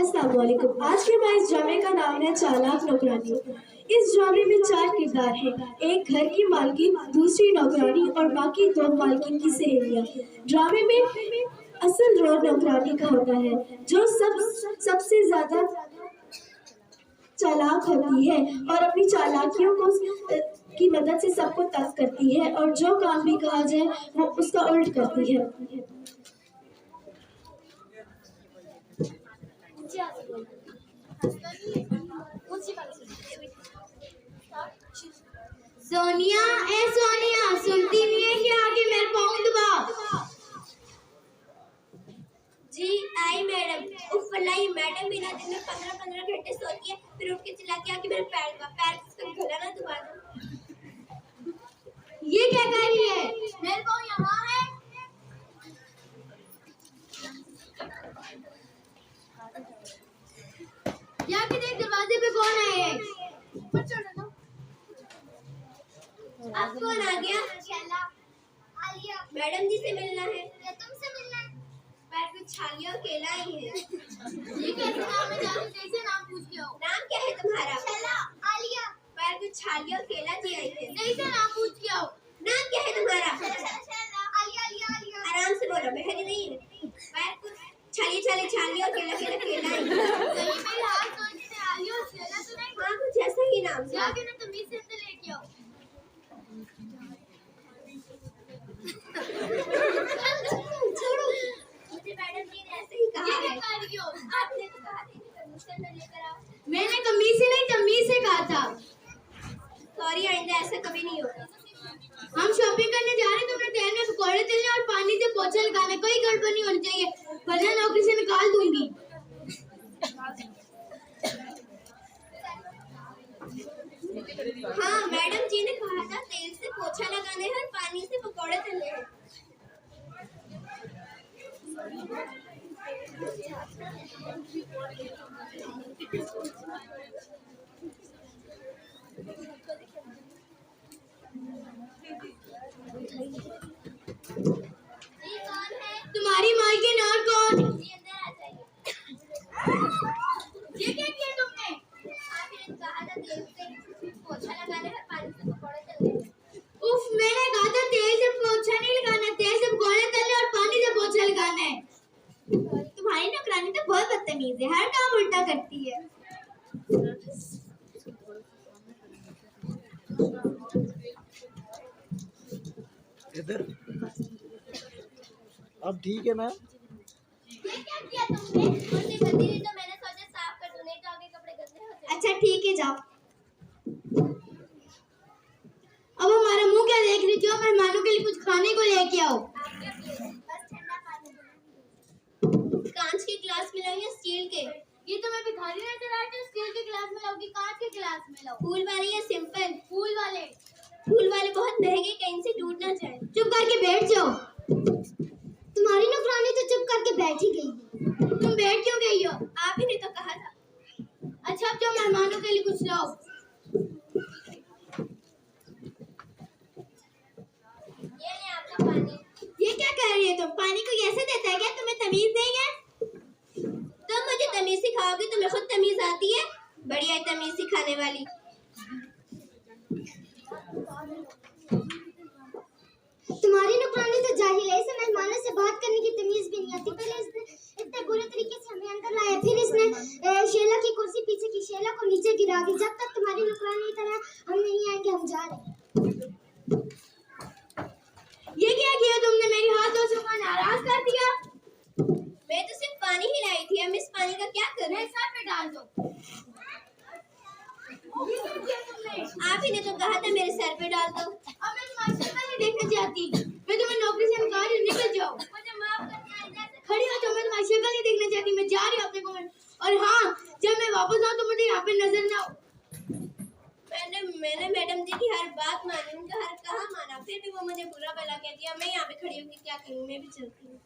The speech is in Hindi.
अस्सलाम वालेकुम। आज के हमारे इस ड्रामे का नाम है चालाक नौकरानी। इस ड्रामे में 4 किरदार हैं, एक घर की मालकिन, दूसरी नौकरानी और बाकी 2 मालकिन की सहेलियां। ड्रामे में असल रोल नौकरानी का होता है, जो सबसे ज्यादा चालाक होती है और अपनी चालाकियों को की मदद से सबको तंग करती है और जो काम भी कहा जाए वो उसका उल्ट करती है। सोनिया, ए सोनिया, सुनती नहीं है कि आगे मेरे पाँव दबा। जी आई मैडम। उफ वल्लाह मैडम बिना दिन में 15-15 घंटे सोती है, फिर उठ के चिल्ला के आके मेरे पैर से गला ना दबा दो। ये क्या कह रही है? मेरे पाँव यहाँ है। जाके देख दरवाजे पे कौन है? अब कौन आ गया? आलिया। मैडम जी से मिलना है या तुमसे मिलना है? पैर पे छालिया और केला ही है। ये कैसे नाम है? जाके कैसे नाम पूछ के आओ। नाम क्या है तुम्हारा? शैला। आलिया। पैर पे छालिया और केला जी आई है। कैसे नाम पूछ के आओ। नाम क्या है तुम्हारा? शैला। आलिया आलिया आलिया। आराम से बोलो, बहरी नहीं है। पैर पे छालिया और केला ही है। कहीं मेरे हाथ सोचने से आलिया और शैला तो नहीं? हाँ कुछ ऐसा ही नाम है। जाके ना तमीज से अंदर लेके आओ। छोड़ो, मुझे मैडम जी ने ऐसे ही कहा ये है। क्या कर रही हो? आपने तो कहा था कि तमीज से अंदर लेकर आओ। मैंने कमीज से नहीं तमीज से कहा था। सॉरी, आइंदा ऐसा कभी नहीं होगा। हम शॉपिंग करने जा रहे हैं, तुमने तेल में पकौड़े तलने और पानी से पोछा लगाना। कोई गड़बड़ नहीं होनी चाहिए, वरना नौकरी से निकाल दूंगी। हाँ मैडम जी ने कहा था तेल से पोछा लगाने हैं और पानी से पकौड़े तलने हैं। जी कौन है? तुम्हारी मालकिन और कौन? जी अंदर आ जाइए। ये क्या किया तुमने? आपने कहा था तेल से पोछा लगाने हैं और पानी से पकौड़े तलने हैं। उफ, मैंने कहा था तेल से पोछा नहीं लगाना, तेल से पकौड़े तलने और पानी से पोछा लगाना है। तुम्हारी नौकरानी तो बहुत बदतमीज है, हर काम उल्टा करती है। इधर अब ठीक है ना? ये क्या किया तुमने? मुझे गंदी थी तो मैंने सोचा साफ कर दूं, नहीं तो आगे कपड़े गंदे हो जाएंगे। अच्छा ठीक है, जाओ। अब हमारा मुंह क्या देख रही हो? मेहमानों के लिए कुछ खाने को लेके आओ। बस ठंडा पानी। कांच के गिलास में लाओ या स्टील के? ये तो मैं भिखारी नजर आ रही हूँ। स्टील के गिलास में लाओगी, कांच के गिलास में लाओ। फूल वाले या सिंपल? फूल वाले। फूल वाले बहुत महंगे, कहीं से टूट ना जाए। चुप करके बैठ जाओ। तुम्हारी नौकरानी तो चुप करके बैठ ही गई। तुम बैठ क्यों गई हो? आप ही ने तो कहा था। अच्छा, अब जाओ मेहमानों के लिए कुछ लाओ। ये ले आपका पानी। ये क्या कह रही है तुम? पानी को ऐसे देता है क्या? तुम्हें तमीज नहीं है? तुम मुझे तमीज सिखाओगे? तुम्हें खुद तमीज आती है? बढ़िया है तमीज सिखाने वाली। तुम्हारी नौकरानी तो जाहिल है, इसे मेहमानों से बात करने की तमीज भी नहीं आती। पहले इसने इतने बुरे तरीके से हमें अंदर लाया, फिर इसने शेला की कुर्सी पीछे की शेला को नीचे गिरा दी। जब तक तुम्हारी नौकरानी तरह हम नहीं आएंगे, हम जा रहे हैं। ये क्या किया तुमने? मेरी हाथ दोस्तों को नाराज कर दिया। मैं तो सिर्फ पानी ही लाई थी, अब इस पानी का क्या करूं? मेरे सर पे डाल दो। ये क्या किया तुमने? आप ही ने तो कहा था मेरे सर पे डाल दो। अब मैं तुम्हारी शक्ल नहीं देखना चाहती। मैं तुम्हें नौकरी से निकाल रही हूँ, निकल जाओ। मुझे माफ कर दिया, आइंदा से खड़ी हो जाओ, मैं तुम्हारी शक्ल नहीं देखना चाहती। मैं जा रही हूँ अपने को। और हाँ, जब मैं वापस आऊँ तो मुझे यहाँ पे नजर ना हो। मैंने मैडम जी की हर बात मानी, उनका हर कहा माना, फिर भी वो मुझे बुरा भला कह दिया। मैं यहाँ पे खड़ी होकर क्या करूँ? मैं भी चलती हूँ।